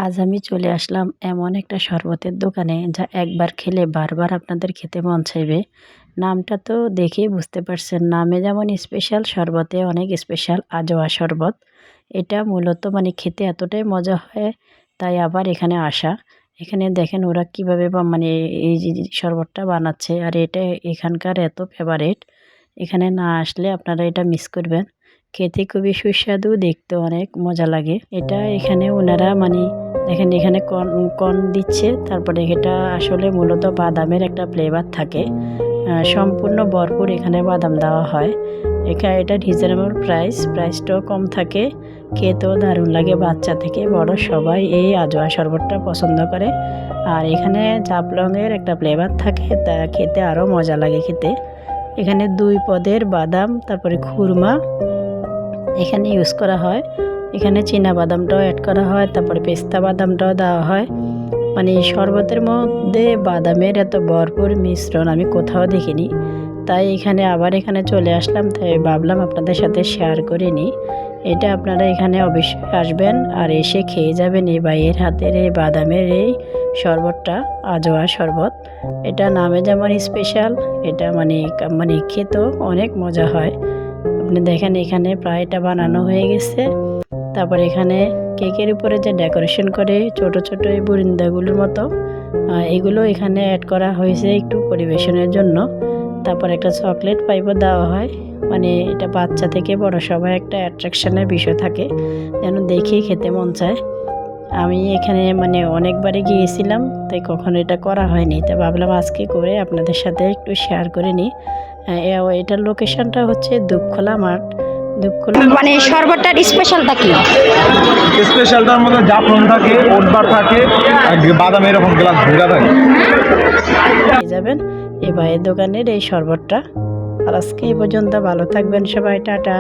আজ আমি চলে আসলাম এমন একটা শরবতের দোকানে যা একবার খেলে বারবার আপনাদের খেতে মন চাইবে। নামটা তো দেখেই বুঝতে পারছেন, নামে যেমন স্পেশাল, শরবতে অনেক স্পেশাল, আজোয়া শরবত। এটা মূলত মানে খেতে এতটাই মজা হয়, তাই আবার এখানে আসা। এখানে দেখেন ওরা কিভাবে মানে এই যে শরবতটা বানাচ্ছে, আর এটা এখানকার এত ফেভারেট, এখানে না আসলে আপনারা এটা মিস করবেন। খেতে খুবই সুস্বাদু, দেখতে অনেক মজা লাগে। এটা এখানে ওনারা মানে দেখেন এখানে কর্ন দিচ্ছে, তারপরে এটা আসলে মূলত বাদামের একটা ফ্লেভার থাকে। সম্পূর্ণ ভরপুর এখানে বাদাম দেওয়া হয়। এখানে এটা রিজনেবল প্রাইসটাও কম থাকে। খেতেও দারুণ লাগে, বাচ্চা থেকে বড় সবাই এই আজোয়া শরবতটা পছন্দ করে। আর এখানে জাফলংয়ের একটা ফ্লেভার থাকে, তা খেতে আরও মজা লাগে খেতে। এখানে 2 পদের বাদাম, তারপরে খুরমা এখানে ইউজ করা হয়। এখানে চীনা বাদামটাও অ্যাড করা হয়, তারপরে পেস্তা বাদামটাও দেওয়া হয়। মানে শরবতের মধ্যে বাদামের এত ভরপুর মিশ্রণ আমি কোথাও দেখিনি। তাই এখানে চলে আসলাম, তাই ভাবলাম আপনাদের সাথে শেয়ার করে নিই। এটা আপনারা এখানে অবশ্যই আসবেন আর এসে খেয়ে যাবেন এই ভাইয়ের হাতের এই বাদামের এই শরবতটা, আজোয়া শরবত। এটা নামে যেমন স্পেশাল, এটা মানে খেতেও অনেক মজা হয়। আপনি দেখেন এখানে প্রায়টা বানানো হয়ে গেছে। তারপর এখানে কেকের উপরে যে ডেকোরেশন করে ছোট ছোট এই বুরিন্দাগুলোর মতো, এগুলো এখানে অ্যাড করা হয়েছে একটু পরিবেশনের জন্য। তারপর একটা চকলেট পাইপও দেওয়া হয়। মানে এটা বাচ্চা থেকে বড় সবাই একটা অ্যাট্রাকশনের বিষয় থাকে, যেন দেখেই খেতে মন চায়। আমি এখানে মানে অনেকবারই গিয়েছিলাম, তাই কখনো এটা করা হয়নি, তাই ভাবলাম আজকে করে আপনাদের সাথে একটু শেয়ার করে নিই। এটার লোকেশনটা হচ্ছে দুপখোলা মাঠ। দুপখোলা মানে শরবতটার স্পেশালটা কি? স্পেশালটার মধ্যে জাফরান থাকে, ওটবার থাকে, আর বাদাম এরকম গ্লাস ভেজা থাকে। পেয়ে যাবেন এই ভাইয়ের দোকানের এই শরবতটা। আর আজকে এই পর্যন্ত, ভালো থাকবেন সবাই, টাটা।